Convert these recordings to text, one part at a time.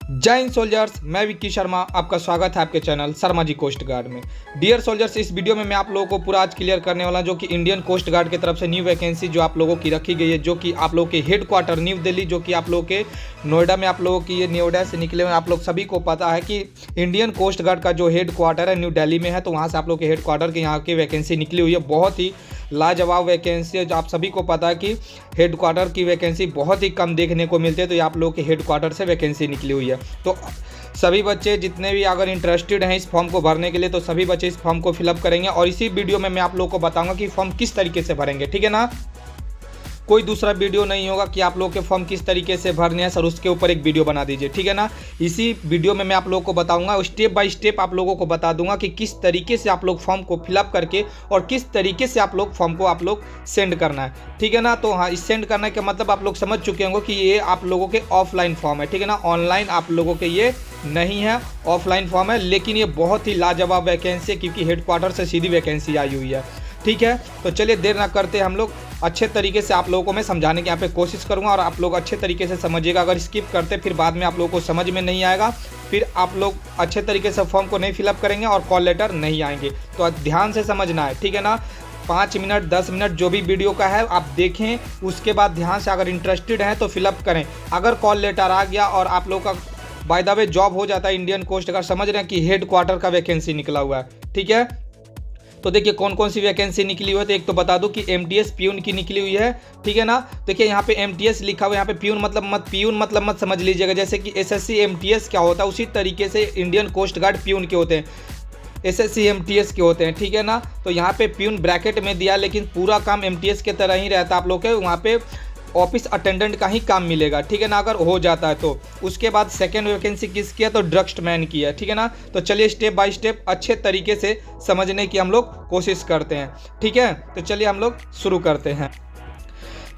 जय हिंद सोल्जर्स, मैं विक्की शर्मा। आपका स्वागत है आपके channel Sharma ji coast guard में। डियर सोल्जर्स, इस वीडियो में मैं आप लोगों को पूरा आज क्लियर करने वाला हूं जो कि इंडियन कोस्ट गार्ड की तरफ से न्यू वैकेंसी जो आप लोगों की रखी गई है, जो कि आप लोगों के हेड क्वार्टर न्यू दिल्ली, जो कि आप लोगों के नोएडा में आप लोगों की ये नोएडा से निकले हुए। आप लोग सभी को पता है कि इंडियन कोस्ट गार्ड का जो हेड क्वार्टर है न्यू दिल्ली में है, तो वहाँ से आप लोग के हेड क्वार्टर के यहाँ की वैकेंसी निकली हुई है। बहुत ही लाजवाब वैकेंसी है। जो आप सभी को पता है कि हेड क्वार्टर की वैकेंसी बहुत ही कम देखने को मिलती है, तो ये आप लोग के हेड क्वार्टर से वैकेंसी निकली हुई है। तो सभी बच्चे जितने भी अगर इंटरेस्टेड हैं इस फॉर्म को भरने के लिए, तो सभी बच्चे इस फॉर्म को फिलअप करेंगे और इसी वीडियो में मैं आप लोगों को बताऊंगा कि फॉर्म किस तरीके से भरेंगे। ठीक है ना, कोई दूसरा वीडियो नहीं होगा कि आप लोग के फॉर्म किस तरीके से भरने हैं, सर उसके ऊपर एक वीडियो बना दीजिए। ठीक है ना, इसी वीडियो में मैं आप लोगों को बताऊंगा, स्टेप बाय स्टेप आप लोगों को बता दूंगा कि किस तरीके से आप लोग फॉर्म को फिलअप करके और किस तरीके से आप लोग फॉर्म को आप लोग सेंड करना है। ठीक है ना, तो हाँ, इस सेंड करने का मतलब आप लोग समझ चुके होंगे कि ये आप लोगों के ऑफलाइन फॉर्म है। ठीक है ना, ऑनलाइन आप लोगों के ये नहीं है, ऑफलाइन फॉर्म है। लेकिन ये बहुत ही लाजवाब वैकेंसी है क्योंकि हेड क्वार्टर से सीधी वैकेंसी आई हुई है। ठीक है, तो चलिए देर ना करते हम लोग अच्छे तरीके से आप लोगों को मैं समझाने की यहाँ पे कोशिश करूँगा और आप लोग अच्छे तरीके से समझिएगा। अगर स्किप करते फिर बाद में आप लोगों को समझ में नहीं आएगा, फिर आप लोग अच्छे तरीके से फॉर्म को नहीं फिलअप करेंगे और कॉल लेटर नहीं आएंगे। तो ध्यान से समझना है। ठीक है ना, 5 मिनट 10 मिनट जो भी वीडियो का है आप देखें, उसके बाद ध्यान से अगर इंटरेस्टेड हैं तो फिलअप करें। अगर कॉल लेटर आ गया और आप लोग का बाय द वे जॉब हो जाता है इंडियन कोस्ट गार्ड, समझ रहे हैं कि हेड क्वार्टर का वैकेंसी निकला हुआ है। ठीक है, तो देखिए कौन कौन सी वैकेंसी निकली हुई है। तो एक तो बता दूं कि एमटीएस प्यून की निकली हुई है। ठीक है ना, देखिए यहाँ पे एमटीएस लिखा हुआ है, यहाँ पे प्यून मतलब मत समझ लीजिएगा। जैसे कि एसएससी एमटीएस क्या होता है, उसी तरीके से इंडियन कोस्ट गार्ड प्यून के होते हैं, एसएससी एमटीएस के होते हैं। ठीक है ना, तो यहाँ पे प्यून ब्रैकेट में दिया, लेकिन पूरा काम एमटीएस के तरह ही रहता है। आप लोग के वहाँ पे ऑफिस अटेंडेंट का ही काम मिलेगा। ठीक है ना, अगर हो जाता है तो। उसके बाद सेकेंड वैकेंसी किसकी है, तो ड्रग्स्टमैन की है। ठीक है ना, तो चलिए स्टेप बाय स्टेप अच्छे तरीके से समझने की हम लोग कोशिश करते हैं। ठीक है, तो चलिए हम लोग शुरू करते हैं।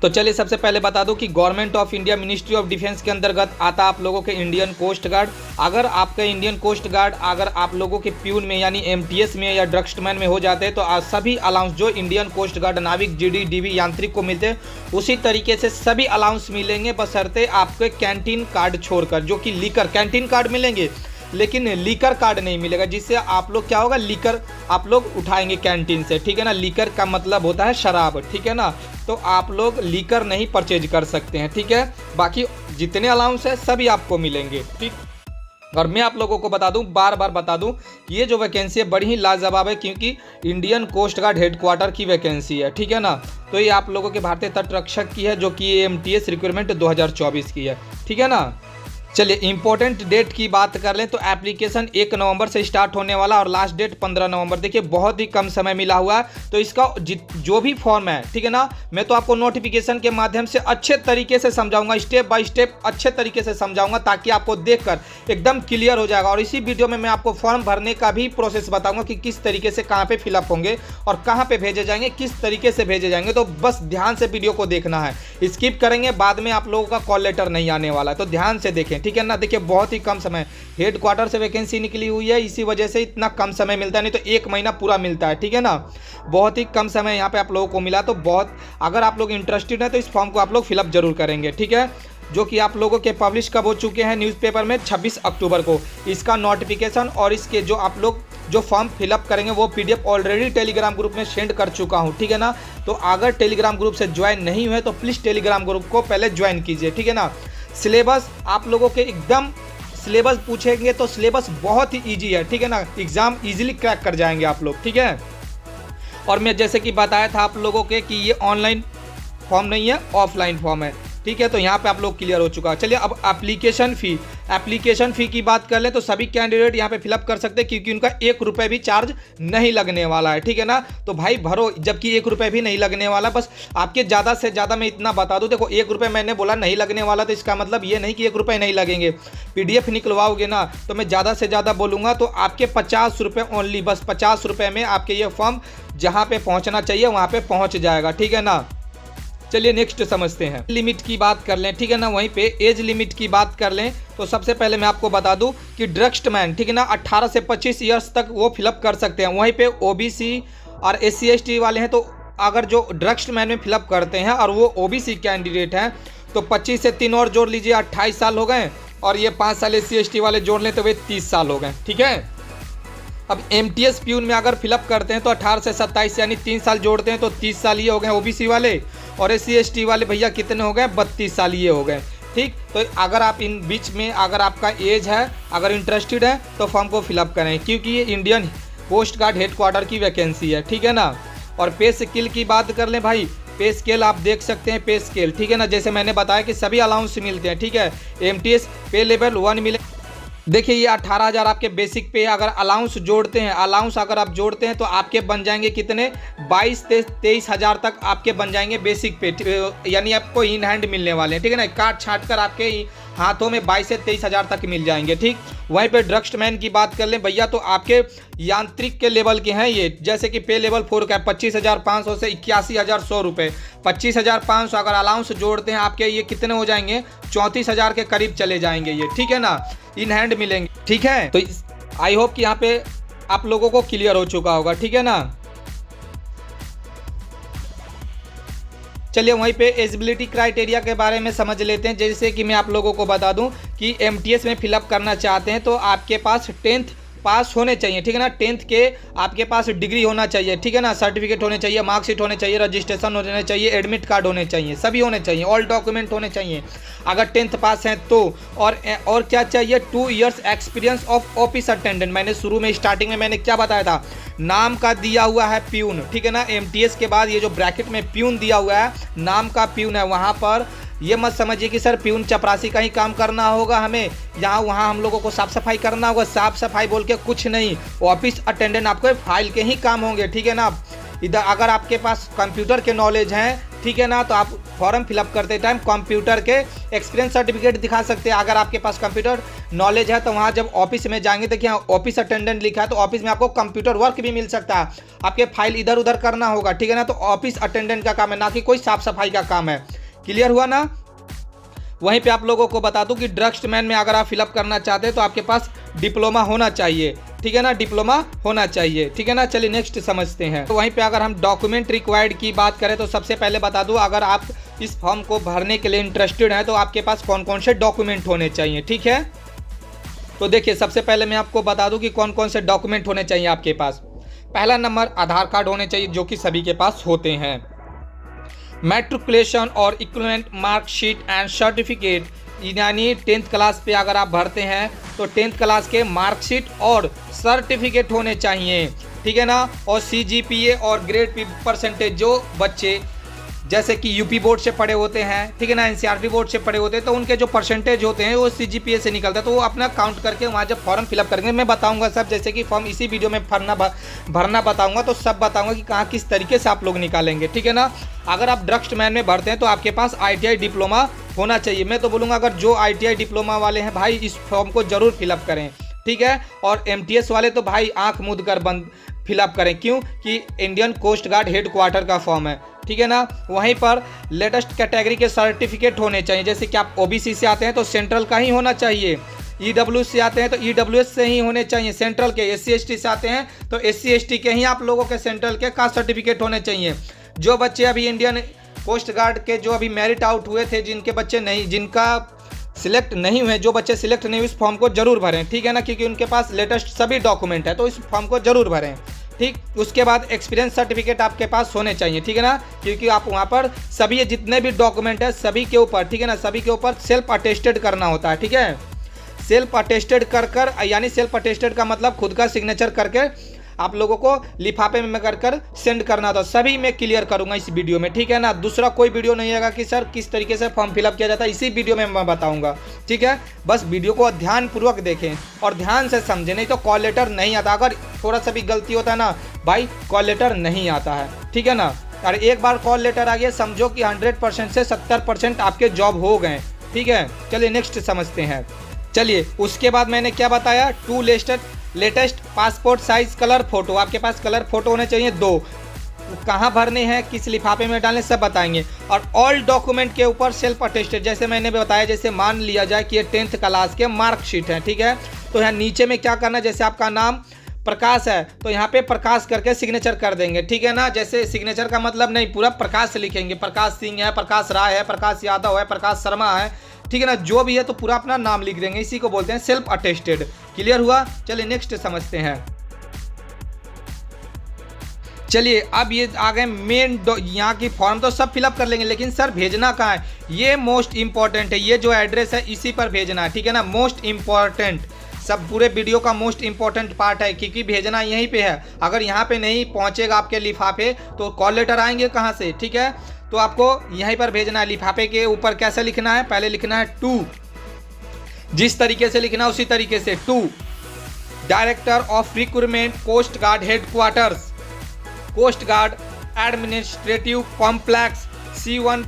तो चलिए सबसे पहले बता दूं कि government of India ministry of defence के अंतर्गत आता आप लोगों के इंडियन कोस्ट गार्ड। अगर आपका इंडियन कोस्ट गार्ड अगर आप लोगों के प्यून में यानी एमटीएस में या ड्रग्स्टमैन में हो जाते हैं, तो आज सभी अलाउंस जो इंडियन कोस्ट गार्ड नाविक जीडी डीवी यांत्रिक को मिलते हैं, उसी तरीके से सभी अलाउंस मिलेंगे, बशर्ते आपके कैंटीन कार्ड छोड़कर, जो कि लीकर कैंटीन कार्ड मिलेंगे लेकिन लीकर कार्ड नहीं मिलेगा, जिससे आप लोग क्या होगा, लीकर आप लोग उठाएंगे कैंटीन से। ठीक है ना, लीकर का मतलब होता है शराब। ठीक है ना, तो आप लोग लीकर नहीं परचेज कर सकते हैं। ठीक है, बाकी जितने अलाउंस है सभी आपको मिलेंगे। ठीक, और मैं आप लोगों को बता दूं, बार बार बता दूं, ये जो वैकेंसी है बड़ी ही लाजवाब है क्योंकि Indian coast guard head quarter की वैकेंसी है। ठीक है ना, तो ये आप लोगों के भारतीय तट रक्षक की है, जो कि एमटीएस रिक्रूटमेंट 2024 की है। ठीक है ना, चलिए इंपॉर्टेंट डेट की बात कर लें तो एप्लीकेशन 1 नवंबर से स्टार्ट होने वाला और लास्ट डेट 15 नवंबर। देखिए बहुत ही कम समय मिला हुआ है, तो इसका जो भी फॉर्म है, ठीक है ना, मैं तो आपको नोटिफिकेशन के माध्यम से अच्छे तरीके से समझाऊंगा, स्टेप बाय स्टेप अच्छे तरीके से समझाऊंगा, ताकि आपको देखकर एकदम क्लियर हो जाएगा। और इसी वीडियो में मैं आपको फॉर्म भरने का भी प्रोसेस बताऊंगा कि किस तरीके से कहाँ पे फिलअप होंगे और कहाँ पे भेजे जाएंगे, किस तरीके से भेजे जाएंगे। तो बस ध्यान से वीडियो को देखना है, स्किप करेंगे बाद में आप लोगों का कॉल लेटर नहीं आने वाला है, तो ध्यान से देखें। ठीक है ना, देखिए बहुत ही कम समय हेड क्वार्टर से वैकेंसी निकली हुई है, इसी वजह से इतना कम समय मिलता है, नहीं तो 1 महीना पूरा मिलता है। ठीक है ना, बहुत ही कम समय यहाँ पे आप लोगों को मिला, तो बहुत अगर आप लोग इंटरेस्टेड हैं तो इस फॉर्म को आप लोग फिलअप जरूर करेंगे। ठीक है, जो कि आप लोगों के पब्लिश कब हो चुके हैं न्यूज़पेपर में 26 अक्टूबर को, इसका नोटिफिकेशन और इसके जो आप लोग जो फॉर्म फिलअप करेंगे वो पीडीएफ ऑलरेडी टेलीग्राम ग्रुप में सेंड कर चुका हूं। ठीक है ना, तो अगर टेलीग्राम ग्रुप से ज्वाइन नहीं हुए तो प्लीज़ टेलीग्राम ग्रुप को पहले ज्वाइन कीजिए। ठीक है ना, सिलेबस आप लोगों के एकदम सिलेबस पूछेंगे तो सिलेबस बहुत ही ईजी है। ठीक है ना, एग्जाम इजीली क्रैक कर जाएंगे आप लोग। ठीक है, और मैं जैसे कि बताया था आप लोगों के कि ये ऑनलाइन फॉर्म नहीं है, ऑफलाइन फॉर्म है। ठीक है, तो यहाँ पे आप लोग क्लियर हो चुका है। चलिए अब एप्लीकेशन फ़ी की बात कर लें तो सभी कैंडिडेट यहाँ पे फिलअप कर सकते हैं क्योंकि उनका 1 रुपये भी चार्ज नहीं लगने वाला है। ठीक है ना, तो भाई भरो, जबकि 1 रुपये भी नहीं लगने वाला। बस आपके ज़्यादा से ज़्यादा मैं इतना बता दूँ, देखो 1 रुपये मैंने बोला नहीं लगने वाला, तो इसका मतलब ये नहीं कि 1 रुपये नहीं लगेंगे। पीडीएफ निकलवाओगे ना तो मैं ज़्यादा से ज़्यादा बोलूँगा तो आपके 50 रुपये ओनली, बस 50 रुपये में आपके ये फॉर्म जहाँ पे पहुँचना चाहिए वहाँ पे पहुँच जाएगा। ठीक है ना, चलिए नेक्स्ट समझते हैं। लिमिट की बात कर लें। ठीक है ना, वहीं पे एज लिमिट की बात कर लें तो सबसे पहले मैं आपको बता दूं कि ड्रग्स्टमैन, ठीक है ना, 18 से 25 ईयर्स तक वो फिलअप कर सकते हैं। वहीं पे ओबीसी और SC ST वाले हैं, तो अगर जो ड्रग्स्टमैन में फिलअप करते हैं और वो ओबीसी कैंडिडेट हैं तो 25 से 3 और जोड़ लीजिए, 28 साल हो गए, और ये 5 साल SC/ST वाले जोड़ लें तो वे 30 साल हो गए। ठीक है, अब MTS प्यून में अगर फिलअप करते हैं तो 18 से 27 यानी 3 साल जोड़ते हैं तो 30 साल ये हो गए OBC वाले, और SC/ST वाले भैया कितने हो गए 32 साल ये हो गए। ठीक, तो अगर आप इन बीच में अगर आपका एज है, अगर इंटरेस्टेड है तो फॉर्म को फिलअप करें, क्योंकि ये इंडियन कोस्ट गार्ड हेडक्वार्टर की वैकेंसी है। ठीक है ना। और पे स्केल की बात कर लें भाई, पे स्केल आप देख सकते हैं, पे स्केल ठीक है ना, जैसे मैंने बताया कि सभी अलाउंस मिलते हैं। ठीक है, MTS पे लेवल 1 मिले। देखिए ये 18,000 आपके बेसिक पे, अगर अलाउंस जोड़ते हैं, अलाउंस अगर आप जोड़ते हैं तो आपके बन जाएंगे कितने 22 से 23,000 तक आपके बन जाएंगे बेसिक पे, यानी आपको इन हैंड मिलने वाले हैं। ठीक है ना, काट छाट कर आपके हाथों में 22 से 23,000 तक मिल जाएंगे। ठीक, वहीं पे ड्रग्समैन की बात कर लें भैया तो आपके यांत्रिक के लेवल के हैं ये, जैसे कि पे लेवल 4 का 25,500 से 81,100 रुपये। 25,500 अगर अलाउंस जोड़ते हैं आपके ये कितने हो जाएंगे 34,000 के करीब चले जाएंगे ये। ठीक है ना, इन हैंड मिलेंगे। ठीक है, तो आई होप कि यहाँ पे आप लोगों को क्लियर हो चुका होगा। ठीक है ना, चलिए वहीं पे एलिजिबिलिटी क्राइटेरिया के बारे में समझ लेते हैं। जैसे कि मैं आप लोगों को बता दूं कि MTS में फिलअप करना चाहते हैं तो आपके पास 10th पास होने चाहिए। ठीक है ना, 10th के आपके पास डिग्री होना चाहिए। ठीक है ना, सर्टिफिकेट होने चाहिए, मार्कशीट होने चाहिए, रजिस्ट्रेशन होने चाहिए, एडमिट कार्ड होने चाहिए, सभी होने चाहिए, ऑल डॉक्यूमेंट होने चाहिए अगर 10th पास हैं तो। और क्या चाहिए 2 years experience of office attendant. मैंने शुरू में स्टार्टिंग में मैंने क्या बताया था, नाम का दिया हुआ है प्यून। ठीक है ना, MTS के बाद ये जो ब्रैकेट में प्यून दिया हुआ है, नाम का प्यून है, वहाँ पर ये मत समझिए कि सर प्यून चपरासी का ही काम करना होगा हमें, यहाँ वहाँ हम लोगों को साफ सफाई करना होगा। साफ सफाई बोल के कुछ नहीं, ऑफिस अटेंडेंट आपको फाइल के ही काम होंगे। ठीक है ना, इधर अगर आपके पास कंप्यूटर के नॉलेज हैं, ठीक है ना, तो आप फॉर्म फिलअप करते टाइम कंप्यूटर के एक्सपीरियंस सर्टिफिकेट दिखा सकते हैं। अगर आपके पास कंप्यूटर नॉलेज है तो वहाँ जब ऑफिस में जाएंगे, देखिए ऑफिस अटेंडेंट लिखा है तो ऑफिस में आपको कंप्यूटर वर्क भी मिल सकता है, आपके फाइल इधर उधर करना होगा। ठीक है ना, तो ऑफिस अटेंडेंट का काम है, ना कि कोई साफ सफाई का काम है। क्लियर हुआ ना। वहीं पे आप लोगों को बता दूं कि ड्रग्समैन में अगर आप फिलअप करना चाहते हैं तो आपके पास डिप्लोमा होना चाहिए। ठीक है ना, डिप्लोमा होना चाहिए। ठीक है ना, चलिए नेक्स्ट समझते हैं। तो वहीं पे अगर हम डॉक्यूमेंट रिक्वायर्ड की बात करें तो सबसे पहले बता दूं, अगर आप इस फॉर्म को भरने के लिए इंटरेस्टेड हैं तो आपके पास कौन कौन से डॉक्यूमेंट होने चाहिए। ठीक है, तो देखिए सबसे पहले मैं आपको बता दूं कि कौन कौन से डॉक्यूमेंट होने चाहिए आपके पास। पहला नंबर आधार कार्ड होने चाहिए, जो कि सभी के पास होते हैं। मैट्रिकुलेशन और इक्विवेलेंट मार्कशीट एंड सर्टिफिकेट, यानी 10th क्लास पे अगर आप भरते हैं तो 10th क्लास के मार्कशीट और सर्टिफिकेट होने चाहिए। ठीक है ना, और CGPA और ग्रेड परसेंटेज, जो बच्चे जैसे कि UP बोर्ड से पढ़े होते हैं, ठीक है ना, NCERT बोर्ड से पढ़े होते हैं, तो उनके जो परसेंटेज होते हैं वो CGPA से निकलता है, तो वो अपना काउंट करके वहाँ जब फॉर्म फिलअप करेंगे, मैं बताऊंगा सब, जैसे कि फॉर्म इसी वीडियो में भरना बताऊंगा तो सब बताऊंगा कि कहाँ किस तरीके से आप लोग निकालेंगे। ठीक है ना, अगर आप ड्रग्समैन में भरते हैं तो आपके पास ITI डिप्लोमा होना चाहिए। मैं तो बोलूँगा अगर जो ITI डिप्लोमा वाले हैं भाई इस फॉर्म को जरूर फिलअप करें। ठीक है, और MTS वाले तो भाई आँख मूंद कर बंद फिलअप करें, क्यों कि इंडियन कोस्ट गार्ड हेडक्वार्टर का फॉर्म है। ठीक है ना, वहीं पर लेटेस्ट कैटेगरी के सर्टिफिकेट होने चाहिए, जैसे कि आप OBC से आते हैं तो सेंट्रल का ही होना चाहिए, EWS से आते हैं तो EWS से ही होने चाहिए सेंट्रल के, SC/ST से आते हैं तो SC/ST के ही आप लोगों के सेंट्रल के कास्ट सर्टिफिकेट होने चाहिए। जो बच्चे अभी इंडियन कोस्ट गार्ड के जो अभी मेरिट आउट हुए थे, जिनके बच्चे नहीं, जिनका सिलेक्ट नहीं हुए, जो बच्चे सिलेक्ट नहीं हुए इस फॉर्म को जरूर भरें। ठीक है ना, क्योंकि उनके पास लेटेस्ट सभी डॉक्यूमेंट है, तो इस फॉर्म को जरूर भरें। ठीक, उसके बाद एक्सपीरियंस सर्टिफिकेट आपके पास होने चाहिए। ठीक है ना, क्योंकि आप वहाँ पर सभी जितने भी डॉक्यूमेंट है सभी के ऊपर, ठीक है ना, सभी के ऊपर सेल्फ अटेस्टेड करना होता है। ठीक है, सेल्फ अटेस्टेड कर यानी सेल्फ अटेस्टेड का मतलब खुद का सिग्नेचर करके आप लोगों को लिफाफे में कर सेंड करना था। सभी मैं क्लियर करूंगा इस वीडियो में। ठीक है ना, दूसरा कोई वीडियो नहीं आएगा कि सर किस तरीके से फॉर्म फिलअप किया जाता है, इसी वीडियो में मैं बताऊंगा। ठीक है, बस वीडियो को ध्यानपूर्वक देखें और ध्यान से समझें, नहीं तो कॉल लेटर नहीं आता। अगर थोड़ा सा भी गलती होता है ना भाई, कॉल लेटर नहीं आता है। ठीक है ना, और एक बार कॉल लेटर आ गया समझो कि 100% से 70% आपके जॉब हो गए। ठीक है, चलिए नेक्स्ट समझते हैं। चलिए उसके बाद मैंने क्या बताया, 2 latest passport size colour photo, आपके पास कलर फोटो होने चाहिए 2, कहाँ भरने हैं, किस लिफाफे में डालने, सब बताएंगे। और ऑल डॉक्यूमेंट के ऊपर सेल्फ अटेस्टेड, जैसे मैंने बताया, जैसे मान लिया जाए कि ये 10th क्लास के मार्कशीट है। ठीक है, तो यहाँ नीचे में क्या करना है, जैसे आपका नाम प्रकाश है तो यहाँ पे प्रकाश करके सिग्नेचर कर देंगे। ठीक है ना, जैसे सिग्नेचर का मतलब नहीं, पूरा प्रकाश से लिखेंगे, प्रकाश सिंह है, प्रकाश राय है, प्रकाश यादव है, प्रकाश शर्मा है, ठीक है ना, जो भी है तो पूरा अपना नाम लिख देंगे, इसी को बोलते हैं सेल्फ अटेस्टेड। क्लियर हुआ? चलिए नेक्स्ट समझते हैं। चलिए अब ये आ गए मेन, यहाँ की फॉर्म तो सब फिलअप कर लेंगे, लेकिन सर भेजना कहाँ है, ये मोस्ट इंपॉर्टेंट है। ये जो एड्रेस है इसी पर भेजना है, ठीक है ना, मोस्ट इंपॉर्टेंट, सब पूरे वीडियो का मोस्ट इंपॉर्टेंट पार्ट है, क्योंकि भेजना यहीं पे है। अगर यहाँ पे नहीं पहुँचेगा आपके लिफाफे तो कॉल लेटर आएंगे कहाँ से, ठीक है। तो आपको यहीं पर भेजना है। लिफाफे के ऊपर कैसे लिखना है, पहले लिखना है टू, जिस तरीके से लिखना है उसी तरीके से, to director of recruitment coast guard headquarters, coast guard administrative complex C1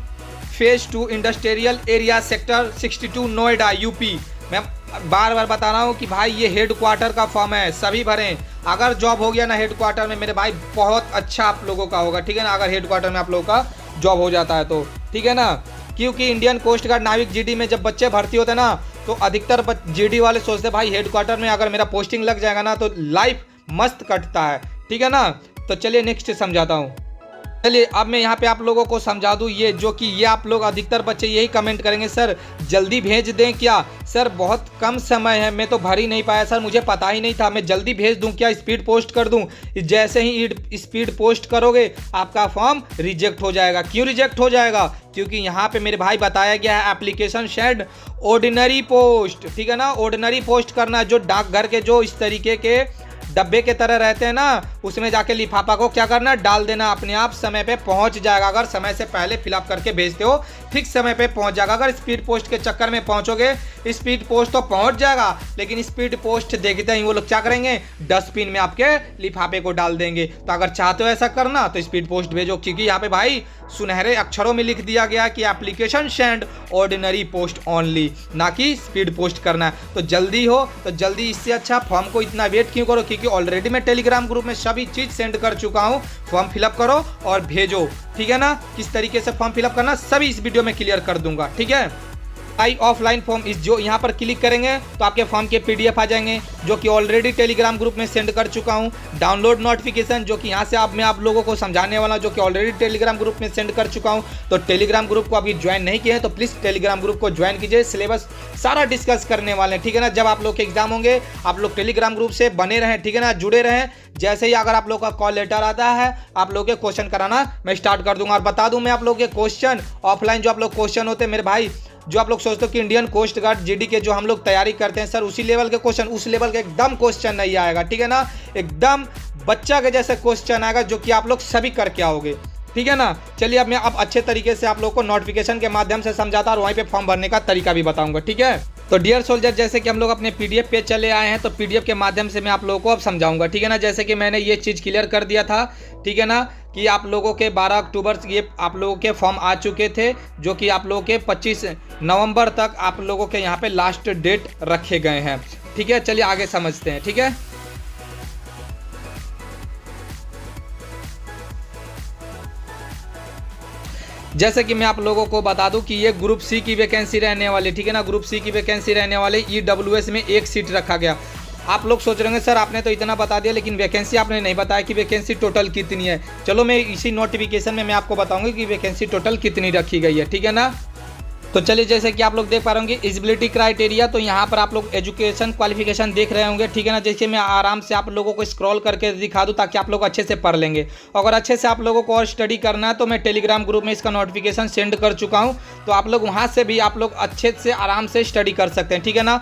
phase 2 industrial area sector 62 Noida UP. मैं बार बार बता रहा हूँ कि भाई ये हेडक्वार्टर का फॉर्म है, सभी भरें। अगर जॉब हो गया ना हेडक्वार्टर में मेरे भाई, बहुत अच्छा आप लोगों का होगा, ठीक है ना, अगर हेडक्वार्टर में आप लोगों का जॉब हो जाता है तो, ठीक है ना। क्योंकि इंडियन कोस्ट गार्ड नाविक जीडी में जब बच्चे भर्ती होते हैं ना, तो अधिकतर जीडी वाले सोचते हैं भाई हेडक्वार्टर में अगर मेरा पोस्टिंग लग जाएगा ना तो लाइफ मस्त कटता है, ठीक है ना। तो चलिए नेक्स्ट समझाता हूँ। चलिए अब मैं यहाँ पे आप लोगों को समझा दूँ, ये जो कि ये आप लोग अधिकतर बच्चे यही कमेंट करेंगे, सर जल्दी भेज दें क्या, सर बहुत कम समय है, मैं तो भर ही नहीं पाया सर, मुझे पता ही नहीं था, मैं जल्दी भेज दूं क्या, स्पीड पोस्ट कर दूं। जैसे ही स्पीड पोस्ट करोगे आपका फॉर्म रिजेक्ट हो जाएगा। क्यों रिजेक्ट हो जाएगा? क्योंकि यहाँ पे मेरे भाई बताया गया है एप्लीकेशन शेड ऑर्डिनरी पोस्ट, ठीक है ना, ऑर्डिनरी पोस्ट करना, जो डाकघर के जो इस तरीके के डब्बे के तरह रहते हैं ना, उसमें जाके लिफाफा को क्या करना, डाल देना, अपने आप समय पे पहुंच जाएगा। अगर समय से पहले फिलअप करके भेजते हो ठीक समय पे पहुंच जाएगा। अगर स्पीड पोस्ट के चक्कर में पहुंचोगे, स्पीड पोस्ट तो पहुंच जाएगा, लेकिन स्पीड पोस्ट देखते ही वो लोग क्या करेंगे, डस्टबिन में आपके लिफाफे को डाल देंगे। तो अगर चाहते हो ऐसा करना तो स्पीड पोस्ट भेजो, क्योंकि यहाँ पे भाई सुनहरे अक्षरों में लिख दिया गया कि application send ordinary post only, ना कि स्पीड पोस्ट करना है। तो जल्दी हो तो जल्दी, इससे अच्छा फॉर्म को इतना वेट क्यों करो, क्योंकि ऑलरेडी मैं टेलीग्राम ग्रुप में सभी चीज सेंड कर चुका हूँ। फॉर्म फिलअप करो और भेजो, ठीक है ना। किस तरीके से फॉर्म फिलअप करना सभी इस वीडियो में क्लियर कर दूंगा, ठीक है। आई ऑफलाइन फॉर्म इस जो यहाँ पर क्लिक करेंगे तो आपके फॉर्म के PDF आ जाएंगे, जो कि ऑलरेडी टेलीग्राम ग्रुप में सेंड कर चुका हूँ। डाउनलोड नोटिफिकेशन, जो कि यहाँ से अब मैं आप लोगों को समझाने वाला हूँ, जो कि ऑलरेडी टेलीग्राम ग्रुप में सेंड कर चुका हूँ। तो टेलीग्राम ग्रुप को अभी ज्वाइन नहीं किए हैं तो प्लीज़ टेलीग्राम ग्रुप को ज्वाइन कीजिए, सिलेबस सारा डिस्कस करने वाले हैं, ठीक है ना। जब आप लोग के एग्जाम होंगे आप लोग टेलीग्राम ग्रुप से बने रहें, ठीक है ना, जुड़े रहें। जैसे ही अगर आप लोग का कॉल लेटर आता है आप लोग के क्वेश्चन कराना मैं स्टार्ट कर दूंगा। और बता दूं मैं आप लोग के क्वेश्चन ऑफलाइन जो आप लोग क्वेश्चन होते हैं मेरे भाई, जो आप लोग सोचते हो कि इंडियन कोस्ट गार्ड जीडी के जो हम लोग तैयारी करते हैं सर उसी लेवल के क्वेश्चन, उस लेवल के एकदम क्वेश्चन नहीं आएगा, ठीक है ना। एकदम बच्चा के जैसे क्वेश्चन आएगा जो कि आप लोग सभी करके आओगे, ठीक है ना। चलिए अब मैं अच्छे तरीके से आप लोग को नोटिफिकेशन के माध्यम से समझाता और वहीं पे फॉर्म भरने का तरीका भी बताऊंगा, ठीक है। तो डियर सोल्जर, जैसे कि हम लोग अपने PDF पे चले आए हैं तो PDF के माध्यम से मैं आप लोगों को अब समझाऊंगा, ठीक है ना। जैसे कि मैंने ये चीज़ क्लियर कर दिया था, ठीक है ना, कि आप लोगों के 12 अक्टूबर ये आप लोगों के फॉर्म आ चुके थे, जो कि आप लोगों के 25 नवंबर तक आप लोगों के यहाँ पे लास्ट डेट रखे गए हैं, ठीक है। चलिए आगे समझते हैं, ठीक है। जैसे कि मैं आप लोगों को बता दूं कि ये ग्रुप C की वैकेंसी रहने वाली, ठीक है ना, ग्रुप C की वैकेंसी रहने वाली। EWS में 1 सीट रखा गया। आप लोग सोच रहे होंगे सर आपने तो इतना बता दिया लेकिन वैकेंसी आपने नहीं बताया कि वैकेंसी टोटल कितनी है। चलो मैं इसी नोटिफिकेशन में मैं आपको बताऊंगा कि वैकेंसी टोटल कितनी रखी गई है, ठीक है ना। तो चलिए जैसे कि आप लोग देख पा रहे होंगे एलिजिबिलिटी क्राइटेरिया, तो यहाँ पर आप लोग एजुकेशन क्वालिफिकेशन देख रहे होंगे, ठीक है ना। जैसे मैं आराम से आप लोगों को स्क्रॉल करके दिखा दूँ ताकि आप लोग अच्छे से पढ़ लेंगे। अगर अच्छे से आप लोगों को और स्टडी करना है तो मैं टेलीग्राम ग्रुप में इसका नोटिफिकेशन सेंड कर चुका हूँ, तो आप लोग वहाँ से भी आप लोग अच्छे से आराम से स्टडी कर सकते हैं, ठीक है ना।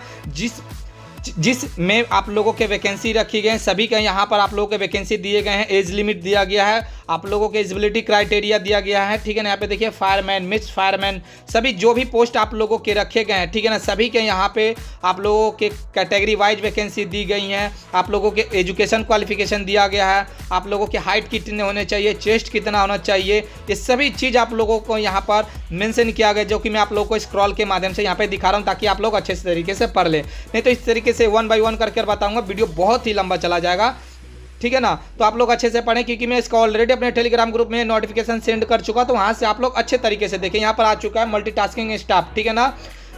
जिस में आप लोगों के वैकेंसी रखी गए हैं सभी के यहाँ पर आप लोगों के वैकेंसी दिए गए हैं, एज लिमिट दिया गया है, आप लोगों के एलिजिबिलिटी क्राइटेरिया दिया गया है, ठीक है ना। यहाँ पे देखिए फायरमैन, मिस फायरमैन, सभी जो भी पोस्ट आप लोगों के रखे गए हैं, ठीक है ना, सभी के यहाँ पे आप लोगों के कैटेगरी वाइज वैकेंसी दी गई हैं। आप लोगों के एजुकेशन क्वालिफिकेशन दिया गया है, आप लोगों के हाइट कितने होने चाहिए, चेस्ट कितना होना चाहिए, ये सभी चीज़ आप लोगों को यहाँ पर मेंशन किया गया, जो कि मैं आप लोगों को स्क्रॉल के माध्यम से यहाँ पे दिखा रहा हूँ ताकि आप लोग अच्छे तरीके से पढ़ लें। नहीं तो इस तरीके से 1 बाय 1 करके बताऊँगा, वीडियो बहुत ही लंबा चला जाएगा, ठीक है ना। तो आप लोग अच्छे से पढ़ें, क्योंकि मैं इसका ऑलरेडी अपने टेलीग्राम ग्रुप में नोटिफिकेशन सेंड कर चुका, तो वहाँ से आप लोग अच्छे तरीके से देखें। यहाँ पर आ चुका है मल्टीटास्किंग स्टाफ, ठीक है ना,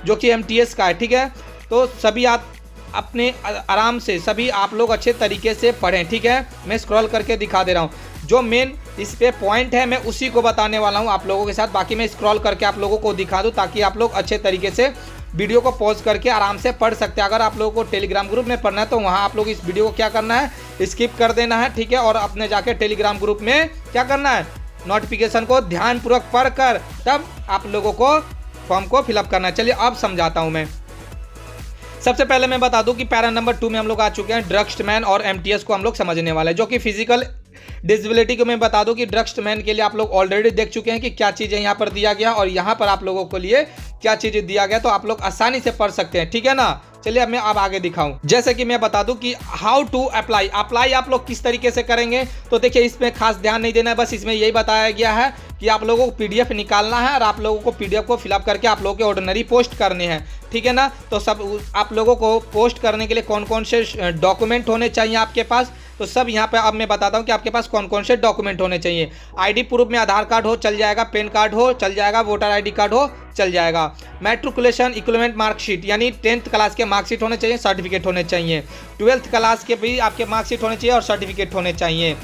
जो कि MTS का है, ठीक है। तो सभी आप अपने आराम से सभी आप लोग अच्छे तरीके से पढ़ें, ठीक है। मैं स्क्रॉल करके दिखा दे रहा हूँ। जो मेन इस पे पॉइंट है, मैं उसी को बताने वाला हूँ आप लोगों के साथ। बाकी मैं स्क्रॉल करके आप लोगों को दिखा दूँ ताकि आप लोग अच्छे तरीके से वीडियो को पॉज करके आराम से पढ़ सकते हैं। अगर आप लोगों को टेलीग्राम ग्रुप में पढ़ना है तो वहाँ आप लोग इस वीडियो को क्या करना है, स्किप कर देना है, ठीक है। और अपने जाके टेलीग्राम ग्रुप में क्या करना है, नोटिफिकेशन को ध्यानपूर्वक पढ़कर तब आप लोगों को फॉर्म को फिलअप करना है। चलिए अब समझाता हूँ मैं। सबसे पहले मैं बता दूं कि पैरा नंबर 2 में हम लोग आ चुके हैं। ड्रग्समैन और एमटीएस को हम लोग समझने वाले हैं, जो कि फिजिकल डिसेबिलिटी को मैं बता दूं कि ड्रग्समैन के लिए आप लोग ऑलरेडी देख चुके हैं कि क्या चीज़ें यहाँ पर दिया गया और यहाँ पर आप लोगों के लिए क्या चीज़ें दिया गया, तो आप लोग आसानी से पढ़ सकते हैं, ठीक है ना। चलिए अब मैं आगे दिखाऊं। जैसे कि मैं बता दूं कि हाउ टू अप्लाई आप लोग किस तरीके से करेंगे। तो देखिए इसमें खास ध्यान नहीं देना है, बस इसमें यही बताया गया है कि आप लोगों को पीडीएफ निकालना है और आप लोगों को पीडीएफ को फिलअप करके आप लोगों के ऑर्डिनरी पोस्ट करने हैं, ठीक है ना। तो सब आप लोगों को पोस्ट करने के लिए कौन कौन से डॉक्यूमेंट होने चाहिए आपके पास, तो सब यहाँ पे अब मैं बताता हूँ कि आपके पास कौन कौन से डॉक्यूमेंट होने चाहिए। आईडी प्रूफ में आधार कार्ड हो चल जाएगा, पैन कार्ड हो चल जाएगा, वोटर आईडी कार्ड हो चल जाएगा। मैट्रिकुलेशन इक्विवेलेंट मार्कशीट यानी 10th क्लास के मार्कशीट होने चाहिए, सर्टिफिकेट होने चाहिए। 12th क्लास के भी आपके मार्कशीट होने चाहिए और सर्टिफिकेट होने चाहिए,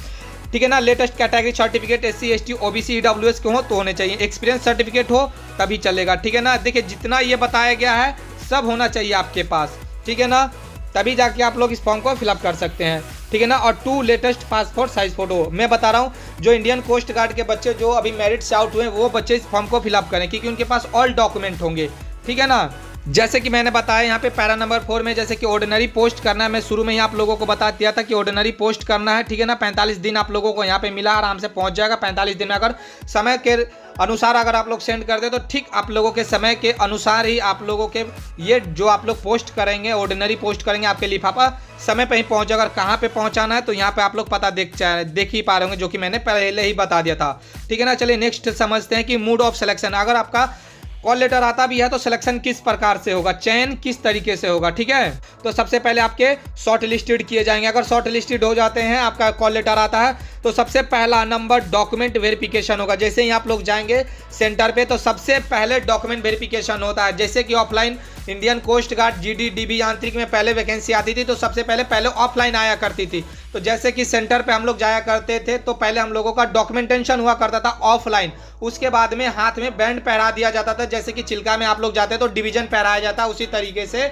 ठीक है ना। Latest category certificate SC ST OBC EWS के हो तो होने चाहिए। एक्सपीरियंस सर्टिफिकेट हो तभी चलेगा, ठीक है ना। देखिए जितना ये बताया गया है सब होना चाहिए आपके पास, ठीक है ना, तभी जाके आप लोग इस फॉर्म को फिलअप कर सकते हैं, ठीक है ना। और 2 लेटेस्ट पासपोर्ट साइज फोटो। मैं बता रहा हूँ जो इंडियन कोस्ट गार्ड के बच्चे जो अभी मेरिट से आउट हुए हैं वो बच्चे इस फॉर्म को फिलअप करें, क्योंकि उनके पास ऑल डॉक्यूमेंट होंगे, ठीक है ना। जैसे कि मैंने बताया यहाँ पे पैरा नंबर 4 में जैसे कि ऑर्डिनरी पोस्ट करना है, मैं शुरू में ही आप लोगों को बता दिया था कि ऑर्डिनरी पोस्ट करना है, ठीक है ना। 45 दिन आप लोगों को यहाँ पे मिला, आराम से पहुँच जाएगा 45 दिन में। अगर समय के अनुसार अगर आप लोग सेंड कर दे तो ठीक आप लोगों के समय के अनुसार ही आप लोगों के ये जो आप लोग पोस्ट करेंगे, ऑर्डिनरी पोस्ट करेंगे, आपके लिफाफा समय पे ही पहुँच जाएगा। अगर कहाँ पे पहुँचाना है तो यहाँ पे आप लोग पता देख ही पा रहे होंगे, जो कि मैंने पहले ही बता दिया था, ठीक है ना। चलिए नेक्स्ट समझते हैं कि मोड ऑफ सिलेक्शन। अगर आपका कॉल लेटर आता भी है तो सिलेक्शन किस प्रकार से होगा, चयन किस तरीके से होगा, ठीक है। तो सबसे पहले आपके शॉर्ट लिस्टेड किए जाएंगे। अगर शॉर्ट लिस्टेड हो जाते हैं, आपका कॉल लेटर आता है, तो सबसे पहला नंबर डॉक्यूमेंट वेरिफिकेशन होगा। जैसे ही आप लोग जाएंगे सेंटर पे तो सबसे पहले डॉक्यूमेंट वेरिफिकेशन होता है। जैसे कि offline Indian coast guard GD DB आंतरिक में पहले वैकेंसी आती थी तो सबसे पहले ऑफलाइन आया करती थी। तो जैसे कि सेंटर पे हम लोग जाया करते थे तो पहले हम लोगों का डॉक्यूमेंटेशन हुआ करता था ऑफलाइन, उसके बाद में हाथ में बैंड पहरा दिया जाता था। जैसे कि चिल्का में आप लोग जाते तो डिवीजन पहराया जाता, उसी तरीके से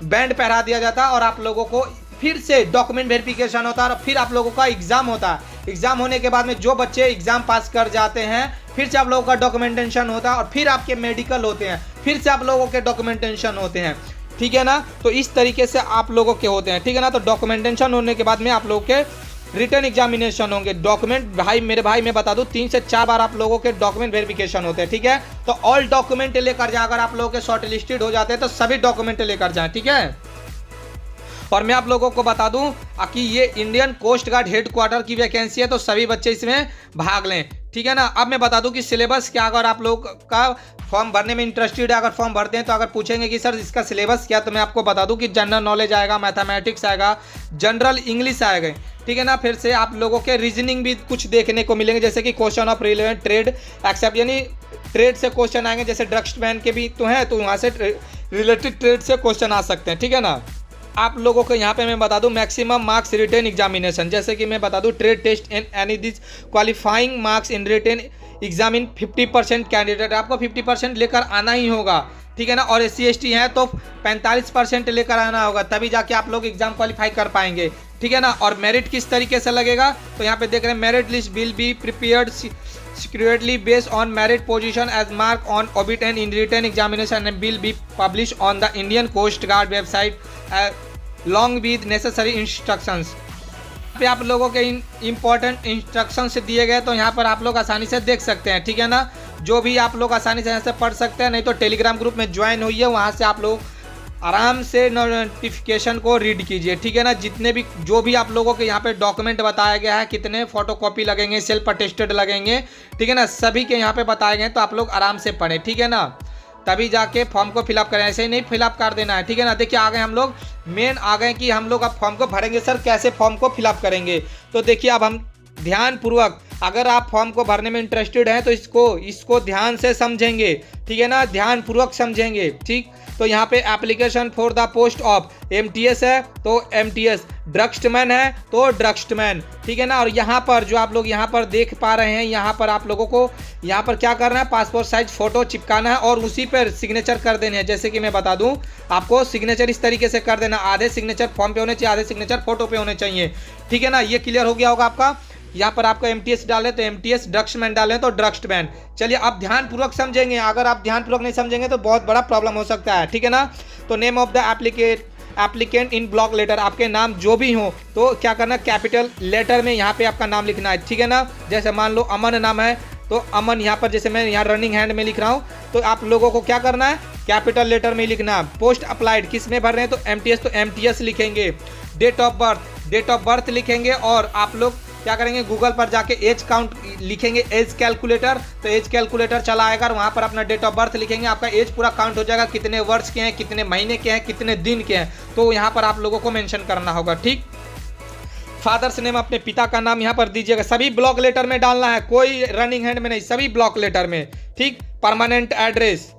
बैंड पहरा दिया जाता और आप लोगों को फिर से डॉक्यूमेंट वेरिफिकेशन होता है और फिर आप लोगों का एग्जाम होता है। एग्जाम होने के बाद में जो बच्चे एग्जाम पास कर जाते हैं फिर से आप लोगों का डॉक्यूमेंटेशन होता है और फिर आपके मेडिकल होते हैं, फिर से आप लोगों के डॉक्यूमेंटेशन होते हैं, ठीक है ना। तो इस तरीके से आप लोगों के होते हैं, ठीक है ना। तो डॉक्यूमेंटेशन होने के बाद में आप लोगों के रिटर्न एग्जामिनेशन होंगे। डॉक्यूमेंट मेरे भाई मैं बता दूं 3 से 4 बार आप लोगों के डॉक्यूमेंट वेरिफिकेशन होते हैं, ठीक है। तो ऑल डॉक्यूमेंट लेकर जाए, अगर आप लोगों के शॉर्ट लिस्टेड हो जाते हैं तो सभी डॉक्यूमेंट लेकर जाएं, ठीक है। और मैं आप लोगों को बता दूं कि ये इंडियन कोस्ट गार्ड हेडक्वार्टर की वैकेंसी है, तो सभी बच्चे इसमें भाग लें, ठीक है ना। अब मैं बता दूं कि सिलेबस क्या, अगर आप लोग का फॉर्म भरने में इंटरेस्टेड है, अगर फॉर्म भरते हैं तो अगर पूछेंगे कि सर इसका सिलेबस क्या, तो मैं आपको बता दूं कि जनरल नॉलेज आएगा, मैथमेटिक्स आएगा, जनरल इंग्लिश आएगा, ठीक है ना। फिर से आप लोगों के रीजनिंग भी कुछ देखने को मिलेंगे, जैसे कि question of relevant trade except, यानी ट्रेड से क्वेश्चन आएंगे। जैसे ड्रग्समैन के भी तो हैं, तो वहाँ से रिलेटेड ट्रेड से क्वेश्चन आ सकते हैं, ठीक है ना। आप लोगों को यहाँ पे मैं बता दूं मैक्सिमम मार्क्स रिटेन एग्जामिनेशन, जैसे कि मैं बता दूं trade test and any this qualifying marks in written exam in 50% candidate, आपको 50% लेकर आना ही होगा, ठीक है ना। और SC ST हैं तो 45% लेकर आना होगा, तभी जाके आप लोग एग्जाम क्वालिफाई कर पाएंगे, ठीक है ना। और मेरिट किस तरीके से लगेगा, तो यहाँ पे देख रहे हैं merit list will be prepared securely based on merit position as mark on audit and in written examination and will be published on the Indian Coast Guard website along with necessary instructions। पे आप लोगों के important instructions दिए गए, तो यहाँ पर आप लोग आसानी से देख सकते हैं, ठीक है ना। जो भी आप लोग आसानी से यहाँ से पढ़ सकते हैं, नहीं तो टेलीग्राम ग्रुप में ज्वाइन होइए, वहाँ से आप लोग आराम से नोटिफिकेशन को रीड कीजिए, ठीक है ना। जितने भी जो भी आप लोगों के यहाँ पे डॉक्यूमेंट बताया गया है, कितने फोटोकॉपी लगेंगे, सेल्फ अटेस्टेड लगेंगे, ठीक है ना, सभी के यहाँ पे बताए गए हैं, तो आप लोग आराम से पढ़ें, ठीक है ना। तभी जाके फॉर्म को फिलअप करें, ऐसे ही नहीं फिलअप कर देना है, ठीक है ना। देखिए आ गए हम लोग मेन आ गए कि हम लोग अब फॉर्म को भरेंगे। सर कैसे फॉर्म को फिलअप करेंगे, तो देखिए अब हम ध्यानपूर्वक अगर आप फॉर्म को भरने में इंटरेस्टेड हैं तो इसको ध्यान से समझेंगे, ठीक है ना, ध्यानपूर्वक समझेंगे। ठीक, तो यहाँ पे application for the post of MTS है तो MTS, ड्रग्स्टमैन है तो ड्रग्स्टमैन, ठीक है ना। और यहाँ पर जो आप लोग यहाँ पर देख पा रहे हैं, यहाँ पर आप लोगों को यहाँ पर क्या करना है, पासपोर्ट साइज फोटो चिपकाना है और उसी पर सिग्नेचर कर देने हैं। जैसे कि मैं बता दूं आपको, सिग्नेचर इस तरीके से कर देना, आधे सिग्नेचर फॉर्म पे होने चाहिए, आधे सिग्नेचर फोटो पे होने चाहिए, ठीक है ना। ये क्लियर हो गया होगा आपका। यहाँ पर आपको MTS डाले तो MTS, ड्रग्स्टमैन डाले तो ड्रग्स्टमैन। चलिए आप ध्यानपूर्वक समझेंगे, अगर आप ध्यानपूर्वक नहीं समझेंगे तो बहुत बड़ा प्रॉब्लम हो सकता है, ठीक है ना। तो name of the applicant in block letter, आपके नाम जो भी हो तो क्या करना, कैपिटल लेटर में यहाँ पे आपका नाम लिखना है, ठीक है ना। जैसे मान लो अमन नाम है तो अमन, यहाँ पर जैसे मैं यहाँ रनिंग हैंड में लिख रहा हूँ तो आप लोगों को क्या करना है, कैपिटल लेटर में लिखना है। पोस्ट अप्लाइड किस में भर रहे हैं तो MTS, तो MTS लिखेंगे। डेट ऑफ बर्थ लिखेंगे और आप लोग क्या करेंगे, गूगल पर जाके एज काउंट लिखेंगे, एज कैलकुलेटर, तो एज कैलकुलेटर चला आएगा और वहाँ पर अपना डेट ऑफ बर्थ लिखेंगे, आपका एज पूरा काउंट हो जाएगा, कितने वर्ष के हैं, कितने महीने के हैं, कितने दिन के हैं, तो यहाँ पर आप लोगों को मेंशन करना होगा। ठीक, फादर्स नेम, अपने पिता का नाम यहाँ पर दीजिएगा, सभी ब्लॉक लेटर में डालना है, कोई रनिंग हैंड में नहीं, सभी ब्लॉक लेटर में। ठीक, परमानेंट एड्रेस,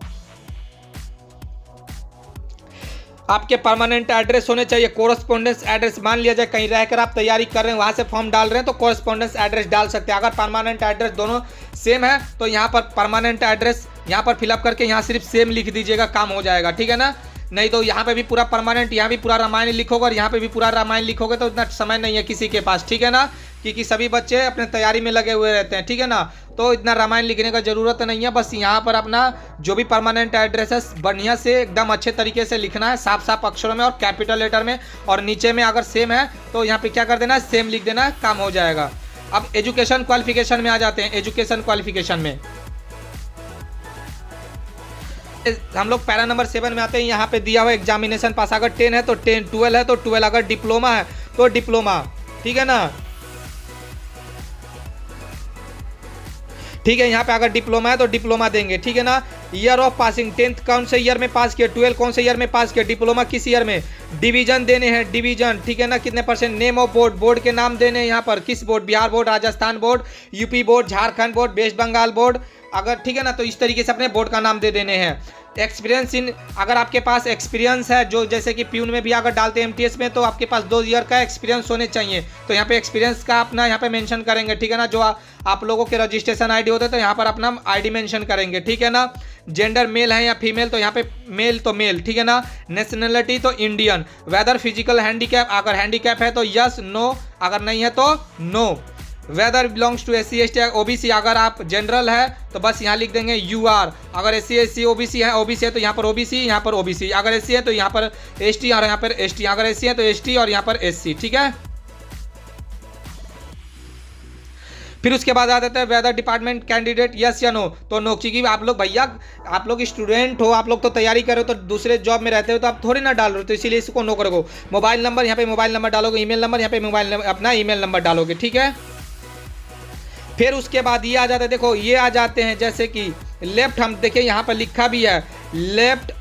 आपके परमानेंट एड्रेस होने चाहिए, कोरस्पोंडेंस एड्रेस। मान लिया जाए कहीं रहकर आप तैयारी कर रहे हैं, वहां से फॉर्म डाल रहे हैं तो कोरस्पोंडेंस एड्रेस डाल सकते हैं। अगर परमानेंट एड्रेस दोनों सेम है तो यहाँ पर परमानेंट एड्रेस यहाँ पर फिलअप करके यहाँ सिर्फ सेम लिख दीजिएगा, काम हो जाएगा, ठीक है ना। नहीं तो यहाँ पे भी पूरा परमानेंट, यहाँ भी पूरा रामायण लिखोगे और यहाँ पे भी पूरा रामायण लिखोगे तो इतना समय नहीं है किसी के पास, ठीक है ना, क्योंकि सभी बच्चे अपने तैयारी में लगे हुए रहते हैं, ठीक है ना। तो इतना रामायण लिखने का जरूरत नहीं है, बस यहाँ पर अपना जो भी परमानेंट एड्रेस है बढ़िया से एकदम अच्छे तरीके से लिखना है, साफ साफ अक्षरों में और कैपिटल लेटर में, और नीचे में अगर सेम है तो यहाँ पे क्या कर देना है, सेम लिख देना है, काम हो जाएगा। अब एजुकेशन क्वालिफिकेशन में आ जाते हैं। एजुकेशन क्वालिफिकेशन में हम लोग पैरा नंबर 7 में आते हैं। यहाँ पे दिया हुआ एग्जामिनेशन पास, अगर 10 है तो 10, 12 है तो 12, अगर डिप्लोमा है तो डिप्लोमा, ठीक है ना। ठीक है, यहाँ पे अगर डिप्लोमा है तो डिप्लोमा देंगे, ठीक है ना। ईयर ऑफ पासिंग, 10th कौन से ईयर में पास किया, 12 कौन से ईयर में पास किया, डिप्लोमा किस ईयर में। डिवीजन देने हैं, डिवीजन, ठीक है ना, कितने percent. Name of board, board के नाम देने हैं यहाँ पर, किस board, Bihar board, Rajasthan board, UP board, Jharkhand board, West Bengal board, अगर ठीक है ना, तो इस तरीके से अपने बोर्ड का नाम दे देने हैं। एक्सपीरियंस इन, अगर आपके पास एक्सपीरियंस है, जो जैसे कि प्यून में भी अगर डालते हैं MTS में तो आपके पास 2 ईयर का एक्सपीरियंस होने चाहिए, तो यहाँ पे एक्सपीरियंस का अपना यहाँ पे मेंशन करेंगे, ठीक है ना। जो आप लोगों के रजिस्ट्रेशन ID होते हैं तो यहाँ पर अपना ID मेंशन करेंगे, ठीक है ना। जेंडर मेल है या फीमेल तो यहाँ पे मेल तो मेल, ठीक है ना। नेशनलिटी तो इंडियन। वेदर फिजिकल हैंडीकैप, अगर हैंडीकैप है तो यस नो, अगर नहीं है तो no. Whether belongs to SC ST OBC, अगर आप जनरल है तो बस यहाँ लिख देंगे UR, अगर SC SC OBC है तो यहाँ पर OBC, यहाँ पर OBC, अगर SC है तो यहाँ पर ST और यहाँ पर ST, अगर SC है तो ST और यहाँ पर SC, ठीक है। फिर उसके बाद आ जाता है वेदर डिपार्टमेंट कैंडिडेट यस या नो, तो नो, क्योंकि आप लोग भैया आप लोग स्टूडेंट हो, आप लोग तो तैयारी कर रहे हो, तो दूसरे जॉब में रहते हो तो आप थोड़ी ना डाल रहे हो, तो इसीलिए इसको नो करोगे। मोबाइल नंबर, यहाँ पे मोबाइल नंबर डालोगे, ईमेल नंबर यहाँ पे मोबाइल नंबर, अपना ईमेल नंबर डालोगे, ठीक है। फिर उसके बाद ये आ जाता है, देखो ये आ जाते हैं जैसे कि लेफ्ट, हम देखिए यहाँ पर लिखा भी है लेफ्ट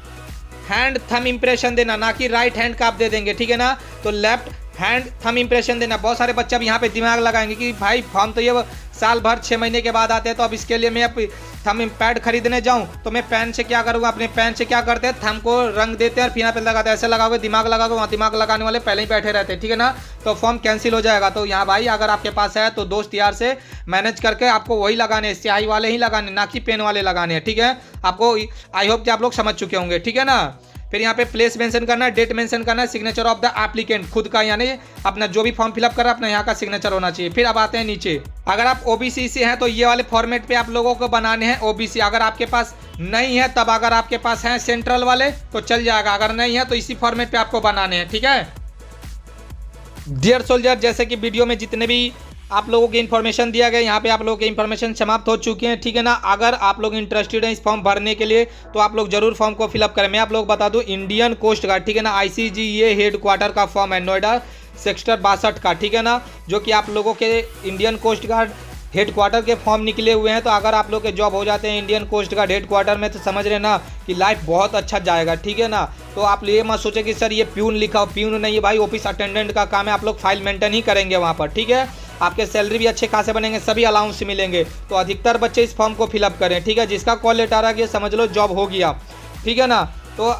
हैंड थंब इंप्रेशन देना, ना कि राइट हैंड का आप दे देंगे, ठीक है ना। तो लेफ्ट हैंड थंब इंप्रेशन देना। बहुत सारे बच्चे अब यहाँ पे दिमाग लगाएंगे कि भाई फॉर्म तो ये साल भर 6 महीने के बाद आते हैं, तो अब इसके लिए मैं अब थंब पैड खरीदने जाऊँ तो मैं पेन से क्या करूँगा, अपने पेन से क्या करते हैं, थंब को रंग देते हैं और फिर पे लगाते हैं, ऐसे लगाओगे दिमाग लगाओगे, वहाँ दिमाग लगाने वाले पहले ही बैठे रहते हैं, ठीक है ना। तो फॉर्म कैंसिल हो जाएगा। तो यहाँ भाई अगर आपके पास है तो दोस्त यार से मैनेज करके आपको वही लगाने, स्याही वाले ही लगाने, ना कि पेन वाले लगाने हैं, ठीक है। आपको आई होप कि आप लोग समझ चुके होंगे, ठीक है ना। फिर यहाँ पे प्लेस मेंशन करना है, डेट मेंशन करना है, सिग्नेचर ऑफ द एप्लीकेंट, खुद का यानी अपना जो भी फॉर्म फिलअप कर रहा है अपना यहाँ का सिग्नेचर होना चाहिए। फिर अब आते हैं नीचे, अगर आप OBC से हैं तो ये वाले फॉर्मेट पे आप लोगों को बनाने हैं OBC। अगर आपके पास नहीं है तब, अगर आपके पास हैं सेंट्रल वाले तो चल जाएगा, अगर नहीं है तो इसी फॉर्मेट पे आपको बनाने हैं, ठीक है। डियर सोल्जर, जैसे कि वीडियो में जितने भी आप लोगों की इन्फॉर्मेशन दिया गया, यहाँ पे आप लोगों की इन्फॉर्मेशन समाप्त हो चुकी है, ठीक है ना। अगर आप लोग इंटरेस्टेड हैं इस फॉर्म भरने के लिए तो आप लोग जरूर फॉर्म को फिलअप करें। मैं आप लोग बता दूं, इंडियन कोस्ट गार्ड, ठीक है ना, ICG ये हेडक्वार्टर का फॉर्म है, नोएडा सेक्टर 62 का, ठीक है ना, जो कि आप लोगों के इंडियन कोस्ट गार्ड हेडक्वार्टर के फॉर्म निकले हुए हैं। तो अगर आप लोग के जॉब हो जाते हैं इंडियन कोस्ट गार्ड हेडक्वार्टर में तो समझ रहे ना कि लाइफ बहुत अच्छा जाएगा, ठीक है ना। तो आप ये मत सोचे कि सर ये प्यून लिखा हो, प्यून नहीं है भाई, ऑफिस अटेंडेंट का काम है, आप लोग फाइल मेंटेन ही करेंगे वहाँ पर, ठीक है। आपके सैलरी भी अच्छे खासे बनेंगे, सभी अलाउंस मिलेंगे। तो अधिकतर बच्चे इस फॉर्म को फिलअप करें, ठीक है। जिसका कॉल लेटर आ गया समझ लो जॉब हो गया, ठीक है ना। तो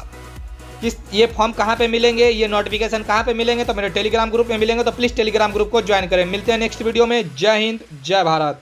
ये फॉर्म कहाँ पे मिलेंगे, ये नोटिफिकेशन कहाँ पे मिलेंगे, तो मेरे टेलीग्राम ग्रुप में मिलेंगे। तो प्लीज़ टेलीग्राम ग्रुप को ज्वाइन करें। मिलते हैं नेक्स्ट वीडियो में। जय हिंद, जय भारत।